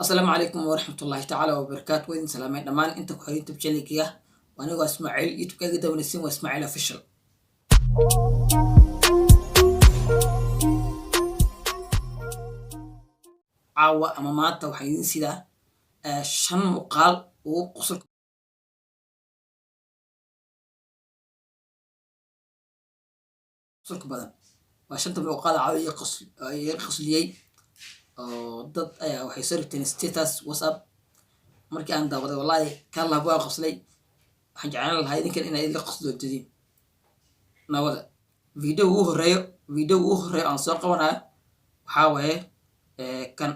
السلام عليكم ورحمة الله تعالى وبركاته وين سلامين دمان انت كحرين تبجلي كيا وانا اسماعيل يوتيوب كاجي دون السين واسماعيل اوفيشال عاوة اما ماتا وحيدين سيدا شن مقال وقصر بدن وشنت مقال عاوة يقص ليي dad ayaa waxay soo rigteen status whatsapp markii aan daawaday wallahi kan la baa qoslay waxaan jeclaan lahaa idinkan inay la qosdo dadin nawada video ugu horeeyo aan soo qabanayo waxa waaye kan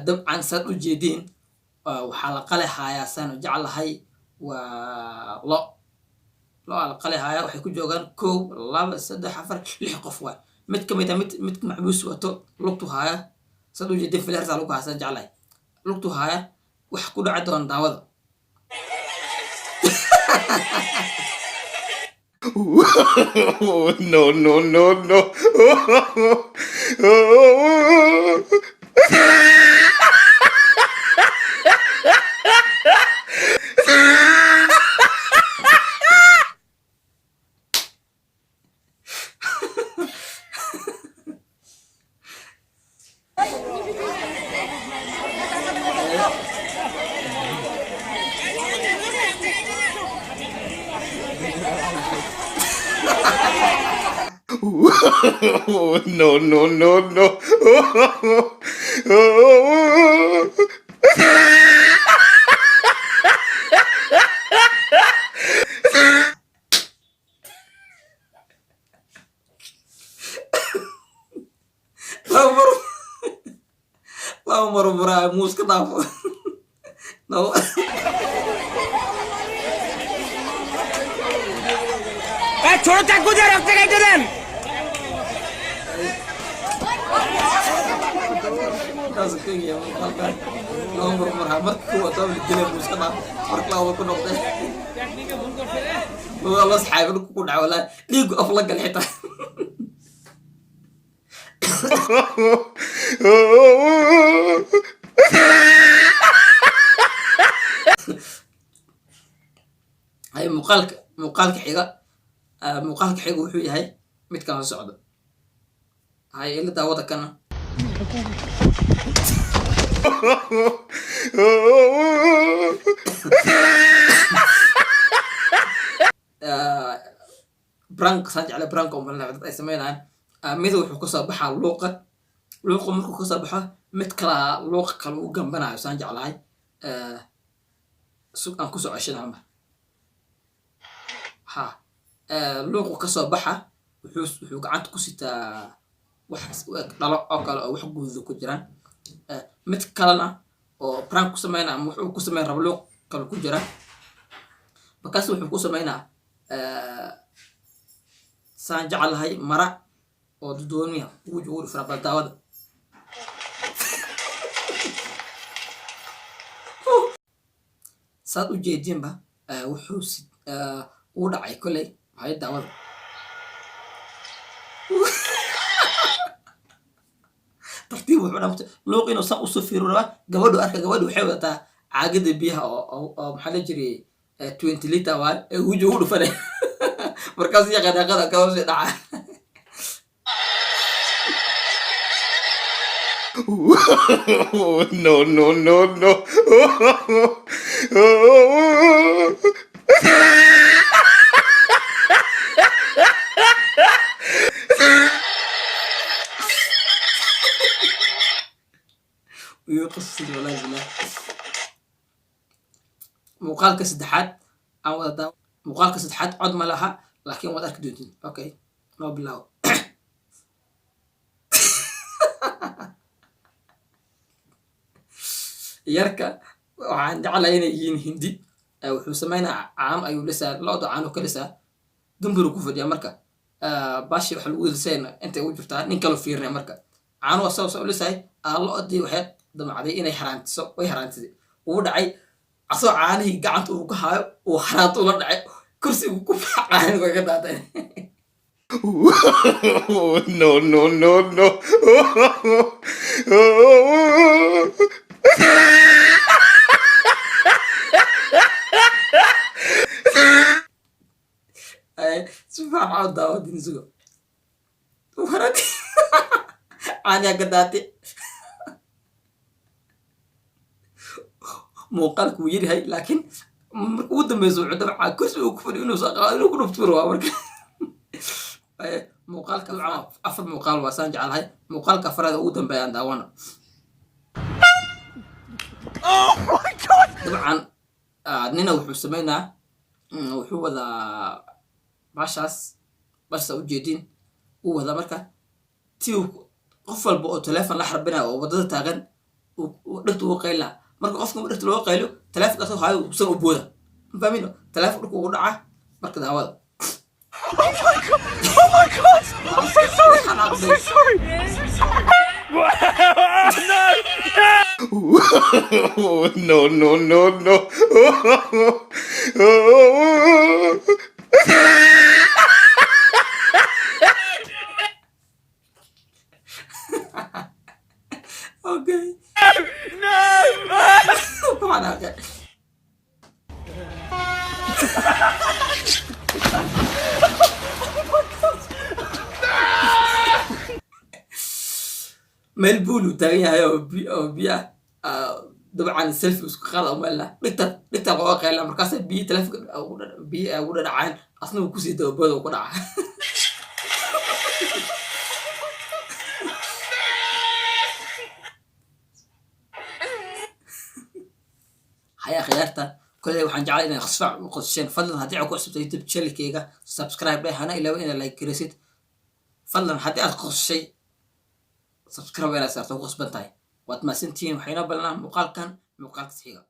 dabcan saad u jeedin waxaa la qale hayaa saan u jeclahay ولو القلي هاي وحي كجوغان كو لابا سدح عفر لح قفوا مت كميتا مت محبوس واتو لقطو هاي صدو جدين في الارزا لوكو حسان جعلاي لقطو هاي وحكو دعدوان داوضا No. No. لا مرة براي موس كطافو نو छोड़ो चाकू दे रखते गए दिन tasking ya makan nomor merhamat ku atau bikin muska na perkelawa ku nokte lu Allah sahabat ku dawala ligu afla gal hita hay muqaalka xiga wuxuu yahay mid kala socdo hay ila daawada kana برانك سانج على برانك ومن لا ay sameeyaan mid wuxuu ka soo baxaa luuqa markuu ka soo baxo mid kala luuqa kala u gambanayo saan jeclahay suuq aan ku soo ceshanaa ha luuqu ka soo baxa wuxuu gacanta ku sitaa wax dhalo oo kale oo wax guud ku jiraan mid kalena oo prank ku sameeyna ama wuxuu ku sameeyay rabo luuq kale ku jira markaas wuxuu ku sameeynaa saan jeclahay mara oo doomiya ugu joogo farabal daawada saad u jeedinba wuxuu uu dhacay kulay hay daawada tartiib wuxuu dhamtay luuq inuu san u soo fiiro raba gabadhu waxay wadataa caagada biyaha oo maxaa la jiray 20 liter waa ee ugu joogo dhufanay markaas yaqaanaqada ka hoos dhaca No. ويقصد ولا بالله مقالك سدحات او دا مقالك سدحات عد ما لها لكن وضع كدودين اوكي ما بالله yarka waxaan jeclahay inay yihiin hindi wuxuu sameynaa caam ayuu lisaa looda caano ka lisaa dumbiru ku fadhiya marka baashi waxa lagu lisayna intay u jirtaa nin kale fiirnay marka caano soo lisay loodii waxay damacday inay way haraantiday uu dhacay asoo caanihii gacanta uu ka haayo uu haraanto la dhacay kursigu ku fiican way ka daaday. Oh, no, no, no, no. Si fiican cod daawadin sugo. Waradi. Caaniya ka daatay. Muuqaalku wuu yaryahay laakiin marka ugu dambeyso wuxuu dabca kursi uu ku fadhiyo inuu saqaa inuu ku dhufturo waa marka. muuqaalka afar muuqaal waa saan jeclahay. muuqaalka afraad ugu dambeeyaan daawana. Oh my God! dabcan nina wuxuu sameynaa wuxuu wadaa baashaas u jeedin uu wadaa marka tii qof walba oo telefoon la xarbinaya oo wadada taagan dhegta ugu qayla marka qofka dhegta loo qaylo telefoonka soo hayo uu soo booda ma fahmino telefoon dhulka ugu dhaca marka daawada. Oh my God! I'm so sorry! I'm so sorry! No! No, no, no, no. Okay. No! Come on, okay. meel buulu taagan yahay oo biya dabcan selfie isku qaada meel la dhigta qoa qayla markaas biyo telefoonka ugu dhacaan asna uu ku sii daboodo ku dhaca. haya khiyaarta kolay waxaan jeclay inay khasfac u qodsheen fadlan haddii aad ku cusubtay youtube channelkayga subscribe dheh hana ilaawa inaad like garaysid fadlan haddii aad qodshay subscribe inaad saarto ku qasban tahay waad mahadsantihiin waxayna balnaa muuqaalkan xiga